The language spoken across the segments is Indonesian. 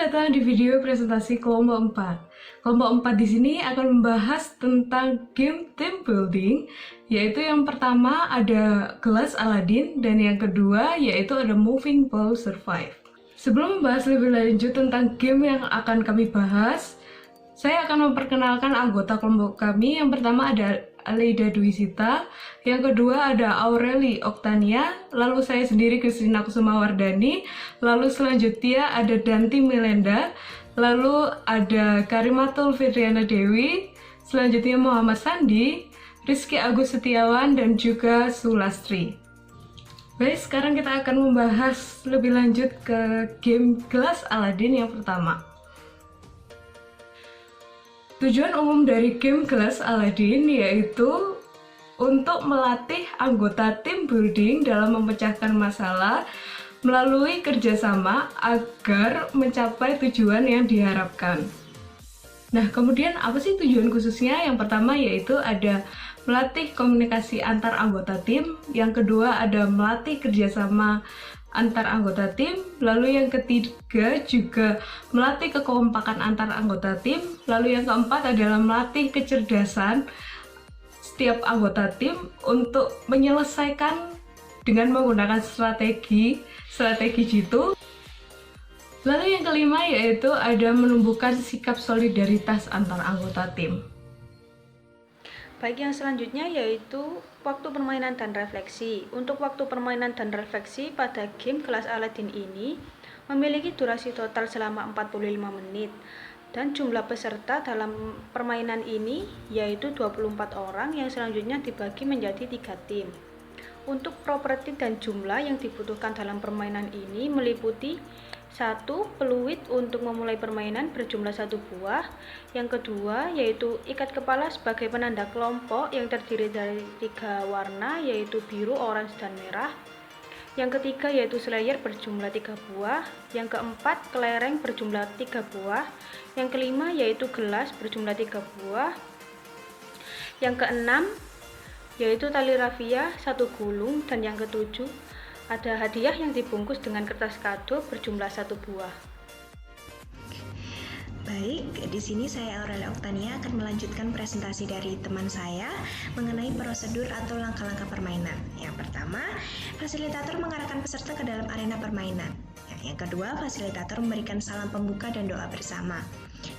datang di video presentasi kelompok 4. Kelompok 4 di sini akan membahas tentang game team building, yaitu yang pertama ada Glass Aladdin dan yang kedua yaitu ada Moving Ball Survive. Sebelum membahas lebih lanjut tentang game yang akan kami bahas, saya akan memperkenalkan anggota kelompok kami. Yang pertama ada Aleida Dwisita, yang kedua ada Aureli Oktania, lalu saya sendiri Kristina Kusumawardani, lalu selanjutnya ada Danti Milenda, lalu ada Karimatul Fitriana Dewi, selanjutnya Muhammad Sandi, Rizky Agus Setiawan, dan juga Sulastri. Baik, sekarang kita akan membahas lebih lanjut ke game Glass Aladdin yang pertama. Tujuan umum dari game Glass Aladdin yaitu untuk melatih anggota tim building dalam memecahkan masalah melalui kerjasama agar mencapai tujuan yang diharapkan. Nah, kemudian apa sih tujuan khususnya? Yang pertama yaitu ada melatih komunikasi antar anggota tim, yang kedua ada melatih kerjasama antar anggota tim, lalu yang ketiga juga melatih kekompakan antar anggota tim, lalu yang keempat adalah melatih kecerdasan setiap anggota tim untuk menyelesaikan dengan menggunakan strategi jitu. Lalu yang kelima yaitu ada menumbuhkan sikap solidaritas antar anggota tim. Baik, yang selanjutnya yaitu waktu permainan dan refleksi. Untuk waktu permainan dan refleksi pada game Glass Aladdin ini memiliki durasi total selama 45 menit dan jumlah peserta dalam permainan ini yaitu 24 orang yang selanjutnya dibagi menjadi 3 tim. Untuk properti dan jumlah yang dibutuhkan dalam permainan ini meliputi 1. Peluit untuk memulai permainan berjumlah 1 buah. Yang kedua yaitu ikat kepala sebagai penanda kelompok yang terdiri dari 3 warna yaitu biru, orange, dan merah. Yang ketiga yaitu slayer berjumlah 3 buah. Yang keempat kelereng berjumlah 3 buah. Yang kelima yaitu gelas berjumlah 3 buah. Yang keenam yaitu tali rafia 1 gulung, dan yang ketujuh ada hadiah yang dibungkus dengan kertas kado berjumlah 1 buah. Baik, di sini saya Aurelia Oktania akan melanjutkan presentasi dari teman saya mengenai prosedur atau langkah-langkah permainan. Yang pertama, fasilitator mengarahkan peserta ke dalam arena permainan. Yang kedua, fasilitator memberikan salam pembuka dan doa bersama.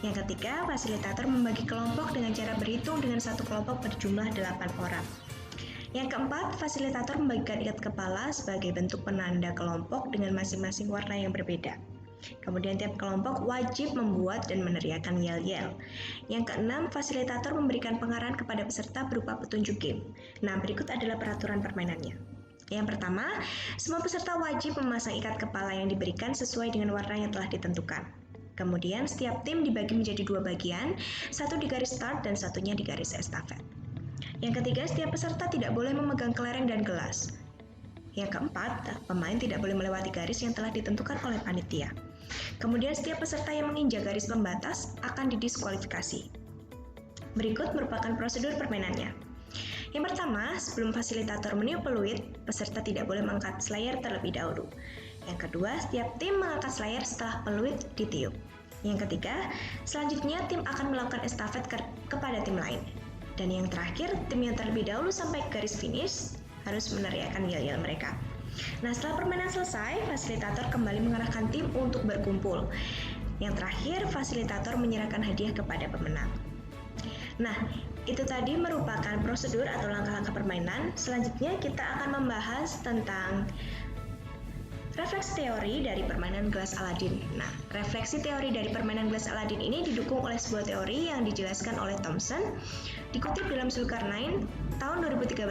Yang ketiga, fasilitator membagi kelompok dengan cara berhitung dengan satu kelompok berjumlah 8 orang. Yang keempat, fasilitator membagikan ikat kepala sebagai bentuk penanda kelompok dengan masing-masing warna yang berbeda. Kemudian tiap kelompok wajib membuat dan meneriakkan yel-yel. Yang keenam, fasilitator memberikan pengarahan kepada peserta berupa petunjuk game. Nah, berikut adalah peraturan permainannya. Yang pertama, semua peserta wajib memasang ikat kepala yang diberikan sesuai dengan warna yang telah ditentukan. Kemudian setiap tim dibagi menjadi 2 bagian, satu di garis start dan satunya di garis estafet. Yang ketiga, setiap peserta tidak boleh memegang kelereng dan gelas. Yang keempat, pemain tidak boleh melewati garis yang telah ditentukan oleh panitia. Kemudian setiap peserta yang menginjak garis pembatas akan didiskualifikasi. Berikut merupakan prosedur permainannya. Yang pertama, sebelum fasilitator meniup peluit, peserta tidak boleh mengangkat slayer terlebih dahulu. Yang kedua, setiap tim mengangkat slayer setelah peluit ditiup. Yang ketiga, selanjutnya tim akan melakukan estafet kepada tim lain. Dan yang terakhir, tim yang terlebih dahulu sampai garis finish harus meneriakkan yel-yel mereka. Nah, setelah permainan selesai, fasilitator kembali mengarahkan tim untuk berkumpul. Yang terakhir, fasilitator menyerahkan hadiah kepada pemenang. Nah, itu tadi merupakan prosedur atau langkah-langkah permainan. Selanjutnya kita akan membahas tentang refleksi teori dari permainan Glass Aladdin. Nah, refleksi teori dari permainan Glass Aladdin ini didukung oleh sebuah teori yang dijelaskan oleh Thomson, dikutip dalam Zulkarnain tahun 2013,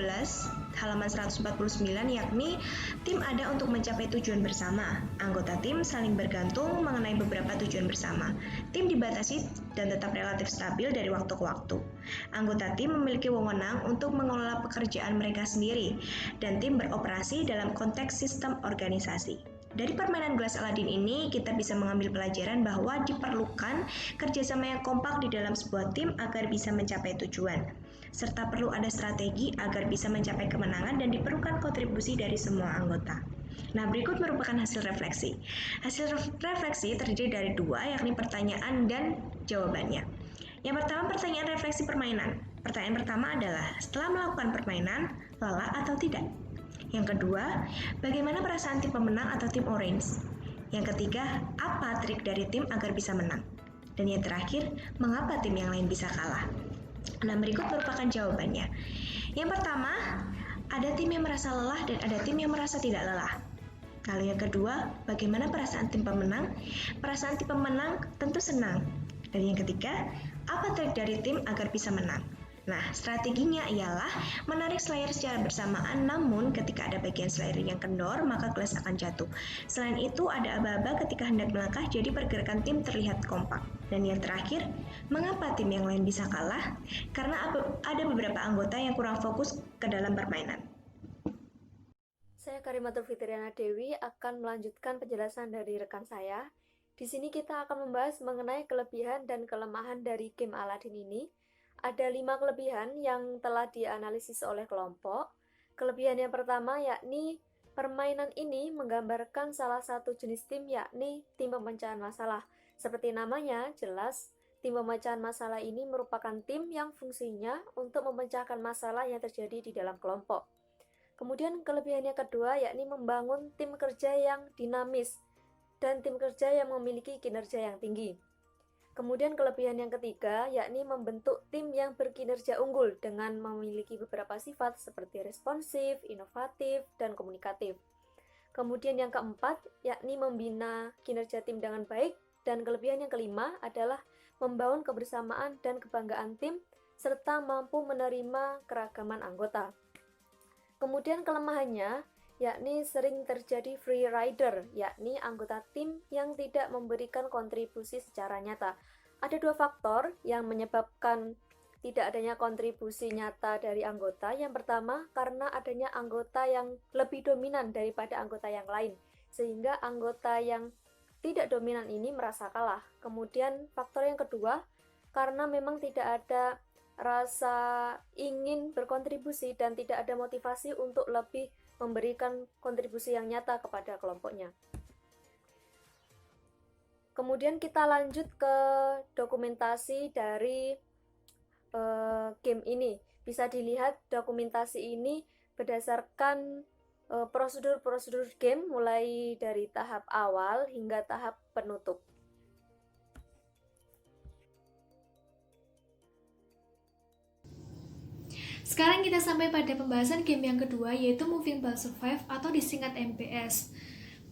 halaman 149, yakni tim ada untuk mencapai tujuan bersama. Anggota tim saling bergantung mengenai beberapa tujuan bersama. Tim dibatasi dan tetap relatif stabil dari waktu ke waktu. Anggota tim memiliki wewenang untuk mengelola pekerjaan mereka sendiri, dan tim beroperasi dalam konteks sistem organisasi. Dari permainan Glass Aladdin ini, kita bisa mengambil pelajaran bahwa diperlukan kerjasama yang kompak di dalam sebuah tim agar bisa mencapai tujuan, serta perlu ada strategi agar bisa mencapai kemenangan dan diperlukan kontribusi dari semua anggota. Nah, berikut merupakan hasil refleksi. Hasil refleksi terdiri dari dua, yakni pertanyaan dan jawabannya. Yang pertama, pertanyaan refleksi permainan. Pertanyaan pertama adalah, setelah melakukan permainan, lelah atau tidak? Yang kedua, bagaimana perasaan tim pemenang atau tim orange? Yang ketiga, apa trik dari tim agar bisa menang? Dan yang terakhir, mengapa tim yang lain bisa kalah? Nah, berikut merupakan jawabannya. Yang pertama, ada tim yang merasa lelah dan ada tim yang merasa tidak lelah. Lalu yang kedua, bagaimana perasaan tim pemenang? Perasaan tim pemenang tentu senang. Dan yang ketiga, apa trik dari tim agar bisa menang? Nah, strateginya ialah menarik slayer secara bersamaan, namun ketika ada bagian slayer yang kendor, maka gelas akan jatuh. Selain itu, ada aba-aba ketika hendak melangkah, jadi pergerakan tim terlihat kompak. Dan yang terakhir, mengapa tim yang lain bisa kalah? Karena ada beberapa anggota yang kurang fokus ke dalam permainan. Saya Karimatul Fitriana Dewi akan melanjutkan penjelasan dari rekan saya. Di sini kita akan membahas mengenai kelebihan dan kelemahan dari game Aladdin ini. Ada 5 kelebihan yang telah dianalisis oleh kelompok. Kelebihan yang pertama yakni permainan ini menggambarkan salah satu jenis tim, yakni tim pemecahan masalah. Seperti namanya, jelas tim pemecahan masalah ini merupakan tim yang fungsinya untuk memecahkan masalah yang terjadi di dalam kelompok. Kemudian kelebihan yang kedua yakni membangun tim kerja yang dinamis dan tim kerja yang memiliki kinerja yang tinggi. Kemudian kelebihan yang ketiga yakni membentuk tim yang berkinerja unggul dengan memiliki beberapa sifat seperti responsif, inovatif, dan komunikatif. Kemudian yang keempat yakni membina kinerja tim dengan baik, dan kelebihan yang kelima adalah membangun kebersamaan dan kebanggaan tim serta mampu menerima keragaman anggota. Kemudian kelemahannya yakni sering terjadi free rider, yakni anggota tim yang tidak memberikan kontribusi secara nyata. Ada 2 faktor yang menyebabkan tidak adanya kontribusi nyata dari anggota. Yang pertama, karena adanya anggota yang lebih dominan daripada anggota yang lain, sehingga anggota yang tidak dominan ini merasa kalah. Kemudian faktor yang kedua, karena memang tidak ada rasa ingin berkontribusi dan tidak ada motivasi untuk lebih memberikan kontribusi yang nyata kepada kelompoknya. Kemudian kita lanjut ke dokumentasi dari game ini. Bisa dilihat dokumentasi ini berdasarkan prosedur-prosedur game mulai dari tahap awal hingga tahap penutup. Sekarang kita sampai pada pembahasan game yang kedua, yaitu Moving Ball Survive atau disingkat MPS.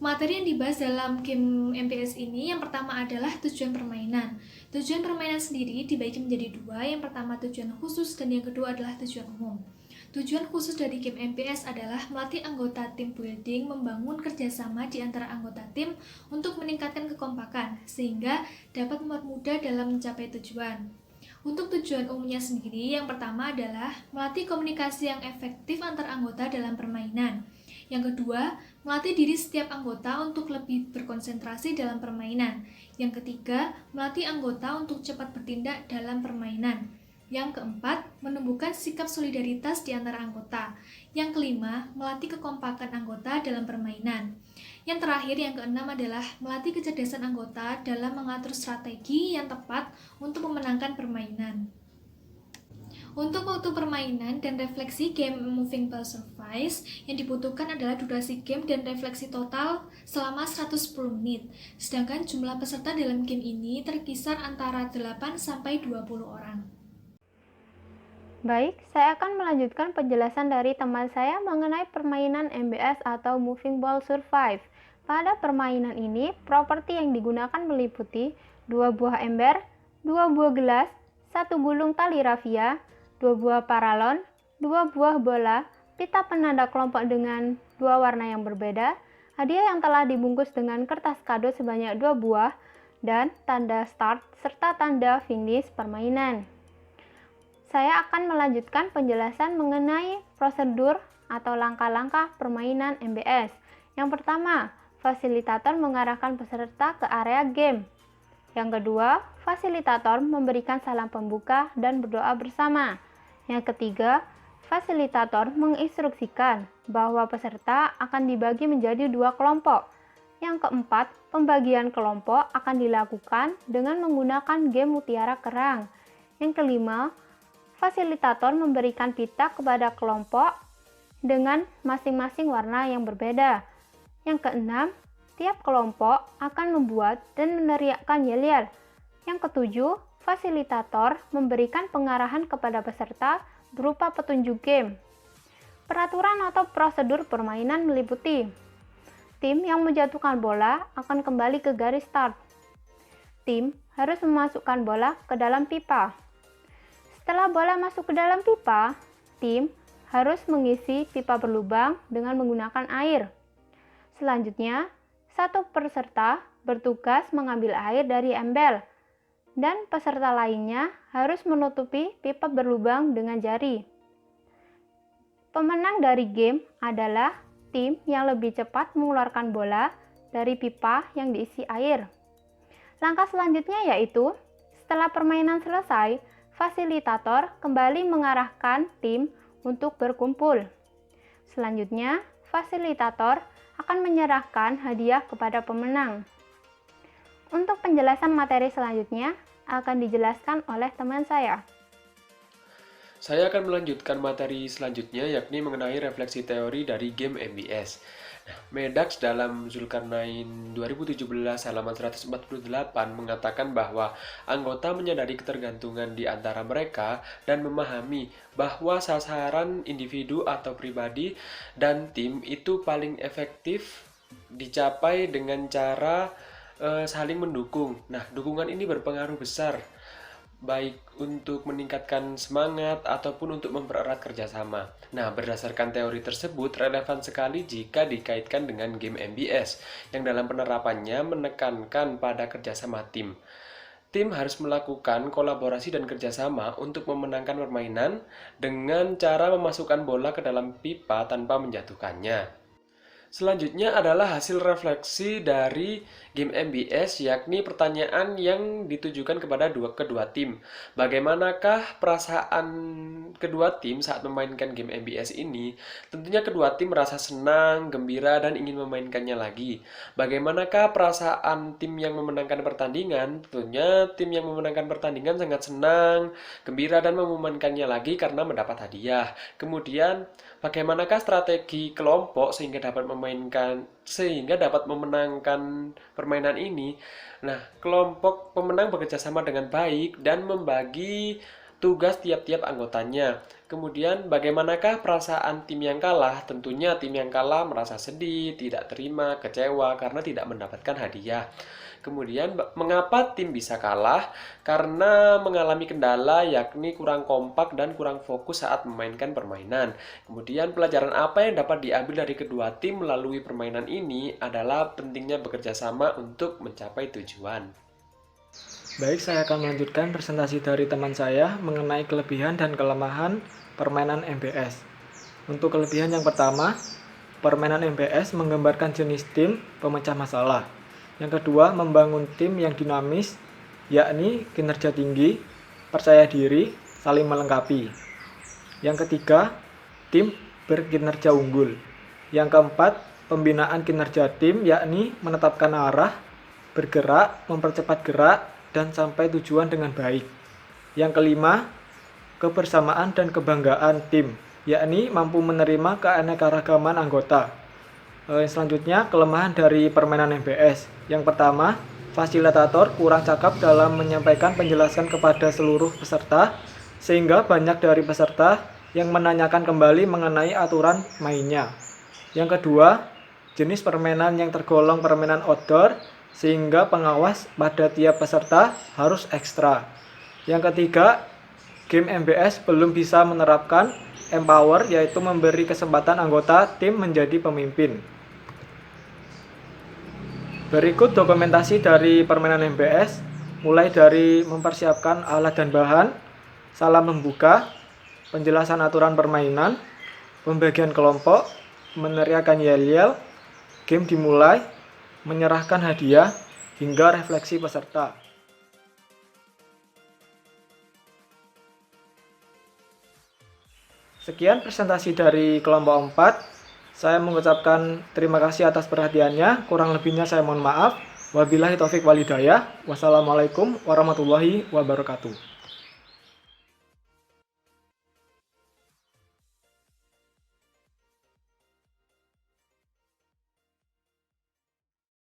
Materi yang dibahas dalam game MPS ini yang pertama adalah tujuan permainan. Tujuan permainan sendiri dibagi menjadi 2, yang pertama tujuan khusus dan yang kedua adalah tujuan umum. Tujuan khusus dari game MPS adalah melatih anggota tim building, membangun kerjasama di antara anggota tim untuk meningkatkan kekompakan, sehingga dapat mempermudah dalam mencapai tujuan. Untuk tujuan umumnya sendiri, yang pertama adalah melatih komunikasi yang efektif antar anggota dalam permainan. Yang kedua, melatih diri setiap anggota untuk lebih berkonsentrasi dalam permainan. Yang ketiga, melatih anggota untuk cepat bertindak dalam permainan. Yang keempat, menumbuhkan sikap solidaritas di antara anggota. Yang kelima, melatih kekompakan anggota dalam permainan. Yang terakhir, yang keenam adalah melatih kecerdasan anggota dalam mengatur strategi yang tepat untuk memenangkan permainan. Untuk waktu permainan dan refleksi game Moving Ball Survive, yang dibutuhkan adalah durasi game dan refleksi total selama 110 menit. Sedangkan jumlah peserta dalam game ini terkisar antara 8-20 orang. Baik, saya akan melanjutkan penjelasan dari teman saya mengenai permainan MBS atau Moving Ball Survive. Pada permainan ini, properti yang digunakan meliputi 2 buah ember, 2 buah gelas, 1 gulung tali rafia, 2 buah paralon, 2 buah bola, pita penanda kelompok dengan 2 warna yang berbeda, hadiah yang telah dibungkus dengan kertas kado sebanyak 2 buah, dan tanda start serta tanda finish permainan. Saya akan melanjutkan penjelasan mengenai prosedur atau langkah-langkah permainan MBS. Yang pertama, fasilitator mengarahkan peserta ke area game. Yang kedua, fasilitator memberikan salam pembuka dan berdoa bersama. Yang ketiga, fasilitator menginstruksikan bahwa peserta akan dibagi menjadi 2 kelompok. Yang keempat, pembagian kelompok akan dilakukan dengan menggunakan game mutiara kerang. Yang kelima, fasilitator memberikan pita kepada kelompok dengan masing-masing warna yang berbeda. Yang keenam, tiap kelompok akan membuat dan meneriakkan yel-yel. Yang ketujuh, fasilitator memberikan pengarahan kepada peserta berupa petunjuk game. Peraturan atau prosedur permainan meliputi: tim yang menjatuhkan bola akan kembali ke garis start. Tim harus memasukkan bola ke dalam pipa. Setelah bola masuk ke dalam pipa, tim harus mengisi pipa berlubang dengan menggunakan air. Selanjutnya, satu peserta bertugas mengambil air dari embel, dan peserta lainnya harus menutupi pipa berlubang dengan jari. Pemenang dari game adalah tim yang lebih cepat mengeluarkan bola dari pipa yang diisi air. Langkah selanjutnya yaitu, setelah permainan selesai, fasilitator kembali mengarahkan tim untuk berkumpul. Selanjutnya, fasilitator akan menyerahkan hadiah kepada pemenang. Untuk penjelasan materi selanjutnya akan dijelaskan oleh teman saya. Saya akan melanjutkan materi selanjutnya, yakni mengenai refleksi teori dari game MBS. Nah, Medax dalam Zulkarnain 2017 halaman 148 mengatakan bahwa anggota menyadari ketergantungan di antara mereka dan memahami bahwa sasaran individu atau pribadi dan tim itu paling efektif dicapai dengan cara saling mendukung. Nah, dukungan ini berpengaruh besar baik untuk meningkatkan semangat ataupun untuk mempererat kerjasama. Nah, berdasarkan teori tersebut relevan sekali jika dikaitkan dengan game MBS yang dalam penerapannya menekankan pada kerjasama tim. Tim harus melakukan kolaborasi dan kerjasama untuk memenangkan permainan dengan cara memasukkan bola ke dalam pipa tanpa menjatuhkannya. Selanjutnya adalah hasil refleksi dari game MBS, yakni pertanyaan yang ditujukan kepada kedua tim. Bagaimanakah perasaan kedua tim saat memainkan game MBS ini? Tentunya kedua tim merasa senang, gembira, dan ingin memainkannya lagi. Bagaimanakah perasaan tim yang memenangkan pertandingan? Tentunya tim yang memenangkan pertandingan sangat senang, gembira, dan memainkannya lagi karena mendapat hadiah. Kemudian, bagaimanakah strategi kelompok sehingga dapat memenangkan permainan ini? Nah, kelompok pemenang bekerja sama dengan baik dan membagi tugas tiap-tiap anggotanya. Kemudian, bagaimanakah perasaan tim yang kalah? Tentunya tim yang kalah merasa sedih, tidak terima, kecewa karena tidak mendapatkan hadiah. Kemudian, mengapa tim bisa kalah? Karena mengalami kendala, yakni kurang kompak dan kurang fokus saat memainkan permainan. Kemudian, pelajaran apa yang dapat diambil dari kedua tim melalui permainan ini adalah pentingnya bekerja sama untuk mencapai tujuan. Baik, saya akan melanjutkan presentasi dari teman saya mengenai kelebihan dan kelemahan permainan MBS. Untuk kelebihan yang pertama, permainan MBS menggambarkan jenis tim pemecah masalah. Yang kedua, membangun tim yang dinamis, yakni kinerja tinggi, percaya diri, saling melengkapi. Yang ketiga, tim berkinerja unggul. Yang keempat, pembinaan kinerja tim, yakni menetapkan arah, bergerak, mempercepat gerak, dan sampai tujuan dengan baik. Yang kelima, kebersamaan dan kebanggaan tim, yakni mampu menerima keanekaragaman anggota. Selanjutnya, kelemahan dari permainan MBS. Yang pertama, fasilitator kurang cakap dalam menyampaikan penjelasan kepada seluruh peserta, sehingga banyak dari peserta yang menanyakan kembali mengenai aturan mainnya. Yang kedua, jenis permainan yang tergolong permainan outdoor, sehingga pengawas pada tiap peserta harus ekstra. Yang ketiga, game MBS belum bisa menerapkan empower, yaitu memberi kesempatan anggota tim menjadi pemimpin. Berikut dokumentasi dari permainan MBS, mulai dari mempersiapkan alat dan bahan, salam membuka, penjelasan aturan permainan, pembagian kelompok, meneriakkan yel-yel, game dimulai, menyerahkan hadiah, hingga refleksi peserta. Sekian presentasi dari kelompok 4. Saya mengucapkan terima kasih atas perhatiannya. Kurang lebihnya saya mohon maaf. Wabillahi taufik walhidayah. Wassalamualaikum warahmatullahi wabarakatuh.